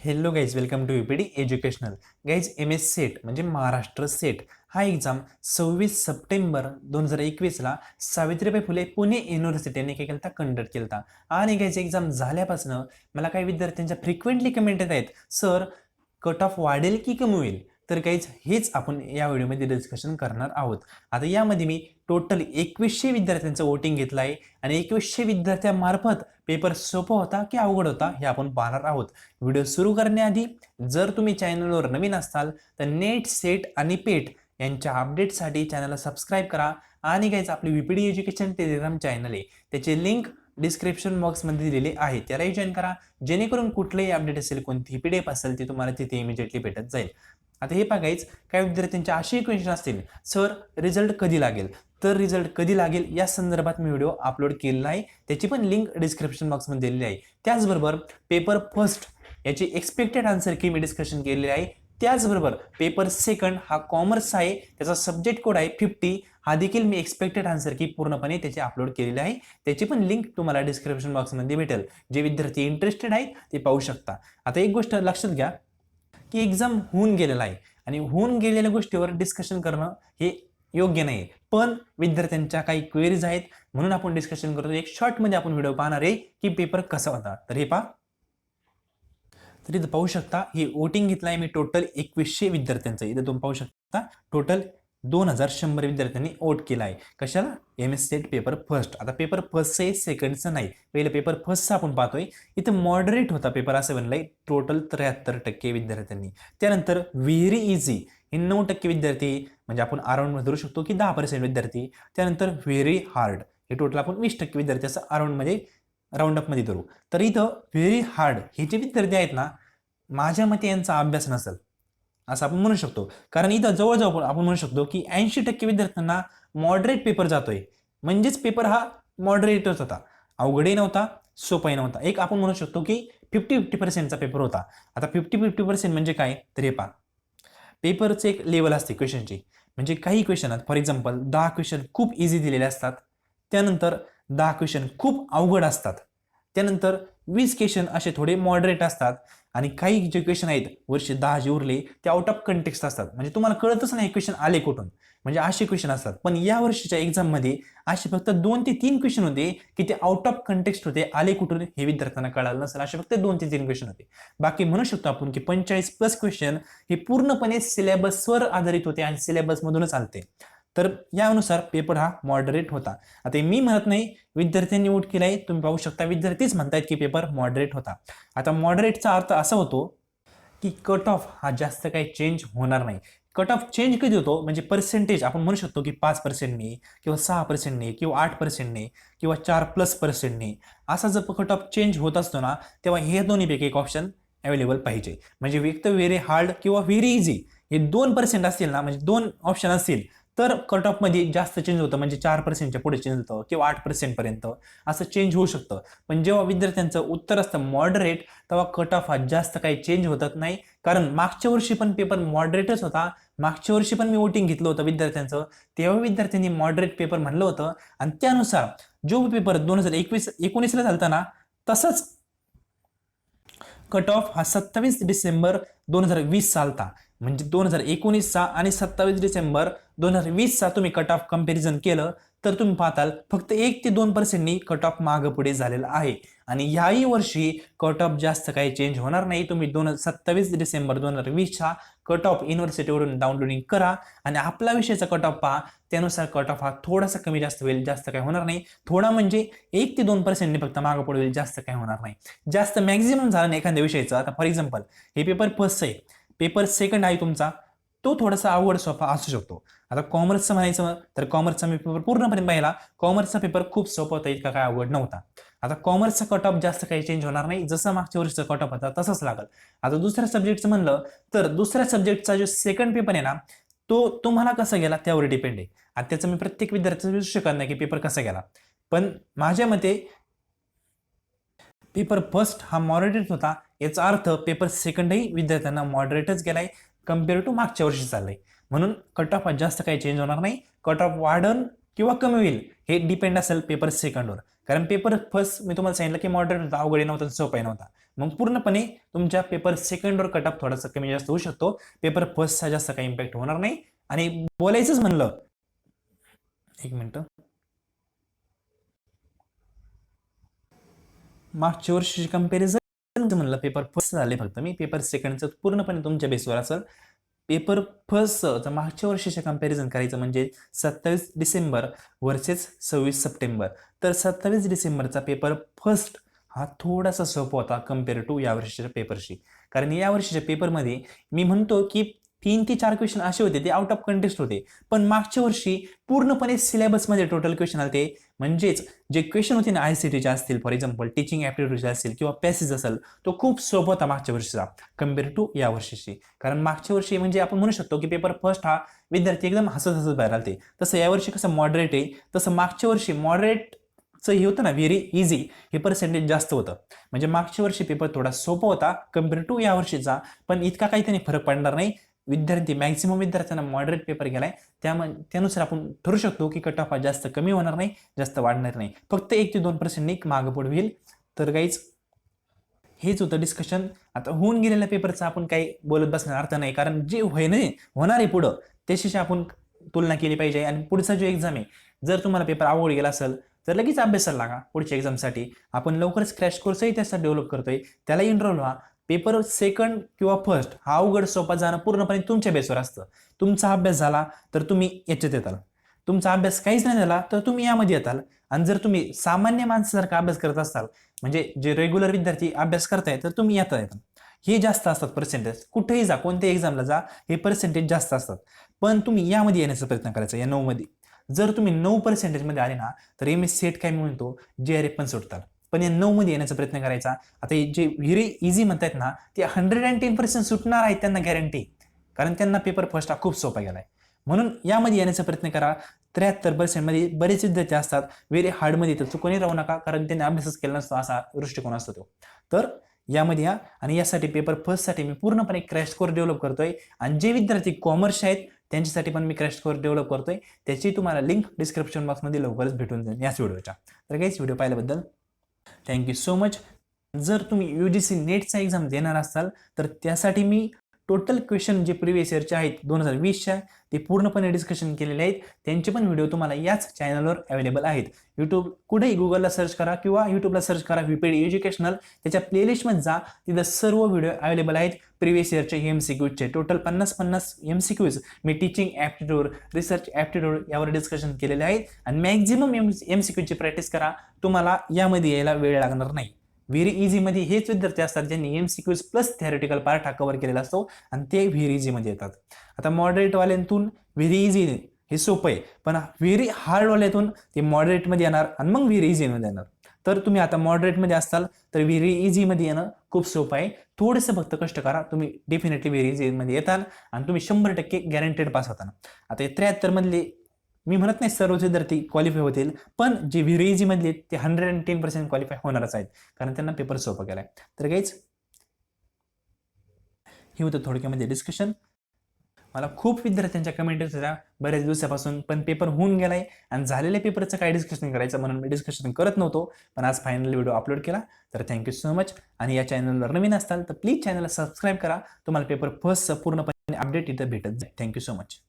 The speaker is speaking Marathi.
Hello guys, welcome to VPD educational. Guys, MS set म्हणजे महाराष्ट्र सेट हा एक्झाम 26 सप्टेंबर 2021ला सावित्रीबाई फुले पुणे युनिव्हर्सिटीने काय केलता कंडक्ट केलता. आणि गाइज एक्झाम झाल्यापासून मला काही विद्यार्थ्यांच्या फ्रिक्वेंटली कमेंट येत आहेत, सर कट ऑफ वाढेल की कमी होईल. तर गाइज हेच आपण या व्हिडिओमध्ये डिस्कशन करणार आहोत. आता यामध्ये मी टोटल 2100 विद्यार्थ्यांचं वोटिंग घेतलं आहे आणि 2100 विद्यार्थ्यांमार्फत पेपर सोपा होता की अवघड होता हे आपण पाहणार आहोत. व्हिडिओ सुरू करण्याआधी जर तुम्ही चॅनलवर नवीन असाल तर नेट सेट आणि पेट यांच्या अपडेटसाठी चॅनलला सबस्क्राईब करा. आणि गाइज आपली व्हीपीडी एज्युकेशन टेलिग्राम चॅनल आहे, त्याचे लिंक डिस्क्रिप्शन बॉक्समध्ये दिलेले आहे, त्यालाही जॉईन करा, जेणेकरून कुठलेही अपडेट असेल, कोणतीही PDF असेल ती तुम्हाला तिथे इमिजिएटली भेटत जाईल. आता हे बघायच, काही विद्यार्थ्यांचे असे क्वेश्चन असतील, सर रिझल्ट कधी लागेल. तर रिझल्ट कधी लागेल या संदर्भात मी व्हिडिओ अपलोड केलेला आहे, त्याची पण लिंक डिस्क्रिप्शन बॉक्समध्ये दिलेली आहे. त्याचबरोबर पेपर फर्स्ट याची एक्सपेक्टेड आन्सर की मी डिस्कशन केलेली आहे. त्याचबरोबर पेपर सेकंड हा कॉमर्सचा आहे, त्याचा सब्जेक्ट कोड आहे 50, हा देखील मी एक्सपेक्टेड आन्सर की पूर्णपणे त्याची अपलोड केलेली आहे, त्याची पण लिंक तुम्हाला डिस्क्रिप्शन बॉक्समध्ये भेटेल. जे विद्यार्थी इंटरेस्टेड आहेत ते पाहू शकता. आता एक गोष्ट लक्षात घ्या की एक्झाम होऊन गेलेला आहे आणि होऊन गेलेल्या गोष्टीवर डिस्कशन करणं हे योग्य नाही, पण विद्यार्थ्यांच्या काही क्वेरीज आहेत म्हणून आपण डिस्कशन करतो. एक शॉर्टमध्ये आपण व्हिडिओ पाहणार आहे की पेपर कसा होता. तर हे पहा, तर इथं पाहू शकता हे वोटिंग घेतलं आहे मी टोटल 2100 विद्यार्थ्यांचं. इथं तुम्ही पाहू शकता टोटल 2100 विद्यार्थ्यांनी वोट केला आहे. कशाला? MS set paper first. आता पेपर फर्स्टचं आहे, सेकंडचं नाही. पहिलं पेपर फर्स्टचा आपण पाहतोय. इथं मॉडरेट होता पेपर असं बनलंय टोटल 73% विद्यार्थ्यांनी. त्यानंतर व्हेरी इझी हे 9% विद्यार्थी, म्हणजे आपण अराउंड धरू शकतो की 10% विद्यार्थी. त्यानंतर व्हेरी हार्ड हे टोटल आपण 20% विद्यार्थी असं अराउंडमध्ये राऊंडअपमध्ये धरू. तर इथं व्हेरी हार्ड हे जे विद्यार्थी आहेत ना, माझ्या मते यांचा अभ्यास नसेल असं आपण म्हणू शकतो. कारण इथं जवळजवळ आपण म्हणू शकतो की 80% विद्यार्थ्यांना मॉडरेट पेपर जातोय, म्हणजेच पेपर हा मॉडरेटच होता, अवघडही नव्हता, सोपाही नव्हता. एक आपण म्हणू शकतो की 50-50%चा पेपर होता. आता 50-50% म्हणजे काय? तर हे पहा, पेपरचं एक लेवल असते क्वेश्चनची. म्हणजे काही क्वेश्चन आहेत, फॉर एक्झाम्पल 10 क्वेश्चन खूप इझी दिलेले असतात, त्यानंतर 10 क्वेश्चन खूप अवघड असतात, त्यानंतर 20 क्वेश्चन असे थोडे मॉडरेट असतात, आणि काही जे क्वेश्चन आहेत वर्षी 10 जे उरले ते आउट ऑफ कंटेक्स्ट असतात, म्हणजे तुम्हाला कळतच नाही क्वेश्चन आले कुठून, म्हणजे असे क्वेश्चन असतात. पण या वर्षीच्या एक्झाममध्ये असे फक्त 2 ते 3 क्वेश्चन होते की ते आउट ऑफ कंटेक्स्ट होते, आले कुठून हे विद्यार्थ्यांना कळालं नसेल, असे फक्त 2 ते 3 क्वेश्चन होते. बाकी म्हणू शकतो आपण की 45+ क्वेश्चन हे पूर्णपणे सिलेबसवर आधारित होते आणि सिलेबसमधूनच आलते. तर यानुसार पेपर हा मॉडरेट होता. आता मी म्हणत नाही, विद्यार्थ्यांनी वोट केलाय, तुम्ही पाहू शकता विद्यार्थीच म्हणतायत की पेपर मॉडरेट होता. आता मॉडरेटचा अर्थ असा होतो की कट ऑफ हा जास्त काही चेंज होणार नाही. कट ऑफ चेंज कधी होतो? म्हणजे पर्सेंटेज आपण म्हणू शकतो की 5%ने किंवा 6%ने किंवा 8%ने किंवा 4+%ने असा जर कट ऑफ चेंज होत असतो ना, तेव्हा हे दोन्हीपैकी एक ऑप्शन अवेलेबल पाहिजे. म्हणजे एक तर व्हेरी हार्ड किंवा व्हेरी इझी हे 2% असतील ना, म्हणजे 2 ऑप्शन असतील तर कट ऑफ मध्ये जास्त चेंज होतं, म्हणजे 4%च्या पुढे चेंज होतं किंवा 8% पर्यंत असं चेंज होऊ शकतं. पण जेव्हा विद्यार्थ्यांचं उत्तर असतं मॉडरेट, तेव्हा कट ऑफ हा जास्त काही चेंज होत नाही. कारण मागच्या वर्षी पण पेपर मॉडरेटच होता, मागच्या वर्षी पण मी वोटिंग घेतलं होतं विद्यार्थ्यांचं, तेव्हा विद्यार्थ्यांनी मॉडरेट पेपर म्हणलं होतं, आणि त्यानुसार जो पेपर 2021-19ला झालता ना, तसंच कट ऑफ हा 27 डिसेंबर 2020 सालता. म्हणजे 2019चा आणि 27 डिसेंबर 2020चा तुम्ही कट ऑफ कंपॅरिझन केलं तर तुम्ही पाहताल फक्त 1 ते 2%नी कट ऑफ मागे पुढे झालेला आहे. आणि ह्याही वर्षी कट ऑफ जास्त काही चेंज होणार नाही. तुम्ही 27 डिसेंबर 2020चा कट ऑफ युनिव्हर्सिटीवरून डाउनलोडिंग करा आणि आपला विषयाचा कट ऑफ पहा, त्यानुसार कट ऑफ हा थोडासा कमी जास्त होईल, जास्त काही होणार नाही. थोडा म्हणजे 1 ते 2%नी फक्त मागे पुढे होईल, जास्त काही होणार नाही. जास्त मॅक्झिमम झालं नाही एखाद्या विषयाचं. आता फॉर एक्झाम्पल हे पेपर फर्स्ट आहे, पेपर सेकंड आहे तुमचा, तो थोडासा अवघड सोपा असू शकतो. आता कॉमर्सचं म्हणायचं तर कॉमर्सचा मी पेपर पूर्णपणे पाहिला, कॉमर्सचा पेपर खूप सोपा होता, इतका काय अवघड नव्हता. आता कॉमर्सचा कट ऑफ जास्त काही चेंज होणार नाही, जसं मागच्या वर्षीचा कट ऑफ होता तसंच लागल. आता दुसऱ्या सब्जेक्टचं म्हणलं तर दुसऱ्या सब्जेक्टचा जो सेकंड पेपर आहे ना, तो तुम्हाला कसा गेला त्यावर डिपेंड आहे. आता त्याचं मी प्रत्येक विद्यार्थ्याचं विचारू शकत नाही की पेपर कसा गेला, पण माझ्या मते पेपर फर्स्ट हा मॉडरेट होता, याचा अर्थ पेपर सेकंडही विद्यार्थ्यांना मॉडरेटच गेलाय कम्पेअर टू मागच्या वर्षी चाललंय. म्हणून कट ऑफ जास्त काही चेंज होणार नाही. कट ऑफ वाढन किंवा कमी होईल हे डिपेंड असेल पेपर सेकंडवर. कारण पेपर फर्स्ट मी तुम्हाला सांगितलं की मॉडरेट होता, अवघड नव्हता, सोपा नव्हता. मग पूर्णपणे तुमच्या पेपर सेकंडवर कट ऑफ थोडासा कमी जास्त होऊ शकतो. पेपर फर्स्टचा जास्त काही इम्पॅक्ट होणार नाही. आणि बोलायचंच म्हणलं, एक मिनिट, मागच्या वर्षीची कंपॅरिझन म्हणलं पेपर फर्स्ट झाले फक्त मी, पेपर सेकंडचं पूर्णपणे तुमच्या बेसवर असेल. पेपर फर्स्टचं मागच्या वर्षीचे कंपॅरिझन करायचं म्हणजे 27 डिसेंबर वर्सेस 26 सप्टेंबर. तर 27 डिसेंबरचा पेपर फर्स्ट हा थोडासा सोपा होता कम्पेअर टू या वर्षीच्या पेपरशी. कारण या वर्षीच्या पेपरमध्ये मी म्हणतो की 3 ते 4 क्वेश्चन असे होते ते आउट ऑफ कंटेस्ट होते, पण मागच्या वर्षी पूर्णपणे सिलेबसमध्ये टोटल क्वेश्चन आले. म्हणजेच जे क्वेश्चन होते ना ICTचे असतील, फॉर एक्झाम्पल टीचिंग ॲप्टिट्यूडचे असतील किंवा पॅसेज असेल, तो खूप सोपा होता मागच्या वर्षीचा कम्पेअर टू या वर्षीशी. कारण मागच्या वर्षी म्हणजे आपण म्हणू शकतो की पेपर फर्स्ट हा विद्यार्थी एकदम हसत हसत बाहेर आलते. तसं यावर्षी कसं मॉडरेट आहे, तसं मागच्या वर्षी मॉडरेटचं हे होतं ना, व्हेरी इझी, हे पर्सेंटेज जास्त होतं. म्हणजे मागच्या वर्षी पेपर थोडा सोपा होता कम्पेअर टू या वर्षीचा, पण इतका काही त्याने फरक पडणार नाही. विद्यार्थी मॅक्सिमम विद्यार्थ्यांना मॉडरेट पेपर गेलाय, त्यानुसार आपण ठरू शकतो की कट ऑफ हा जास्त कमी होणार नाही, जास्त वाढणार नाही, फक्त 1 ते 2% मागं पुढे होईल. तर गाईज हेच होतं डिस्कशन. आता होऊन गेलेल्या पेपरचा आपण काही बोलत बसण्याचा अर्थ नाही, कारण जे होणार आहे पुढं त्याच्याशी आपण तुलना केली पाहिजे. आणि पुढचा जो एक्झाम आहे, जर तुम्हाला पेपर अवघड गेला असेल तर लगेच अभ्यासाला लागा पुढच्या एक्झामसाठी. आपण लवकरच क्रॅश कोर्सही त्यासाठी डेव्हलप करतोय, त्याला एनरोल व्हा. पेपर सेकंड किंवा फर्स्ट हा अवघड सोपा जाणं पूर्णपणे तुमच्या बेसवर असतं. तुमचा अभ्यास झाला तर तुम्ही याच्यात येताल, तुमचा अभ्यास काहीच नाही झाला तर तुम्ही यामध्ये येताल. आणि जर तुम्ही सामान्य माणसासारखा अभ्यास करत असाल, म्हणजे जे रेग्युलर विद्यार्थी अभ्यास करताय, तर तुम्ही येता. हे जास्त असतात पर्सेंटेज, कुठेही जा, कोणत्या एक्झामला जा, हे पर्सेंटेज जास्त असतात. पण तुम्ही यामध्ये येण्याचा प्रयत्न करायचा, या 9 मध्ये. जर तुम्ही 9% मध्ये आले ना, तर MS सेट काय मी म्हणतो, JRF पण सुटतात. पण या 9 मध्ये येण्याचा प्रयत्न करायचा. आता जे व्हेरी इझी म्हणतायत ना, ते 110% सुटणार आहेत, त्यांना गॅरंटी, कारण त्यांना पेपर फर्स्ट हा खूप सोपा गेलाय. म्हणून यामध्ये येण्याचा प्रयत्न करा. 73% मध्ये बरेच विद्यार्थी असतात व्हेरी हार्डमध्ये, तर चुकूनही राहू नका, कारण त्यांनी अभ्यासच केला नसतो असा दृष्टिकोन असतो तो. तर यामध्ये या. आणि यासाठी पेपर फर्स्टसाठी मी पूर्णपणे क्रॅश कोर्स डेव्हलप करतोय. आणि जे विद्यार्थी कॉमर्स आहेत त्यांच्यासाठी पण मी क्रॅश कोर्स डेव्हलप करतोय, त्याची तुम्हाला लिंक डिस्क्रिप्शन बॉक्समध्ये लवकरच भेटून जाईल याच व्हिडिओच्या. तर काहीच व्हिडिओ पाहिल्याबद्दल थँक्यू सो मच. जर तुम्ही UGC नेटचा एक्झाम देणार असाल तर त्यासाठी मी टोटल क्वेश्चन जे प्रिव्हियस इयरचे आहेत 2020च्या, ते पूर्णपणे डिस्कशन केलेले आहेत. त्यांचे पण व्हिडिओ तुम्हाला याच चॅनलवर अवेलेबल आहेत. यूट्यूब कुठेही गुगलला सर्च करा किंवा यूट्यूबला सर्च करा VPD एज्युकेशनल, त्याच्या प्लेलिस्टमध्ये जा, तिथं सर्व व्हिडिओ अवेलेबल आहेत. प्रिव्हियस इयरचे MCQचे टोटल 50 MCQज मी टीचिंग ॲप्टिट्यूड, रिसर्च ॲप्टिट्यूड यावर डिस्कशन केलेले आहेत. आणि मॅक्झिमम MCQची प्रॅक्टिस करा, तुम्हाला यामध्ये यायला वेळ लागणार नाही. व्हेरी इझीमध्ये हेच विद्यार्थी असतात ज्यांनी MCQज प्लस थेरटिकल पार्ट हा कव्हर केलेला असतो, आणि ते व्हेरी इझीमध्ये येतात. आता मॉडरेटवाल्यांतून व्हेरी इझी हे सोपं आहे, पण व्हेरी हार्डवाल्यातून ते मॉडरेटमध्ये येणार आणि मग व्हेरी इझीमध्ये येणार. तर तुम्ही आता मॉडरेटमध्ये असाल तर व्हेरी इझीमध्ये येणं खूप सोपं आहे. थोडंसं फक्त कष्ट करा, तुम्ही डेफिनेटली व्हेरी इझीमध्ये येताल आणि तुम्ही 100% गॅरंटेड पास होता. आता 73 मधले मी म्हणत नाही सर्वच विद्यार्थी क्वालिफाय होतील, पण जे व्हेरी इझी मधले ते 110% क्वालिफाय होणारच आहेत, कारण त्यांना पेपर सोपा केलाय. तर काहीच हे होतं थोडक्यामध्ये डिस्कशन. मला खूप विद्यार्थ्यांच्या कमेंट होत्या बऱ्याच दिवसापासून, पण पेपर होऊन गेलाय आणि झालेल्या पेपरचं काय डिस्कशन करायचं म्हणून मी डिस्कशन करत नव्हतो, पण आज फायनल व्हिडिओ अपलोड केला. तर थँक्यू सो मच. आणि या चॅनलवर नवीन असताल तर प्लीज चॅनलला सबस्क्राईब करा, तुम्हाला पेपर फर्स्टचं पूर्णपणे अपडेट इथं भेटत जाईल. Thank you so much.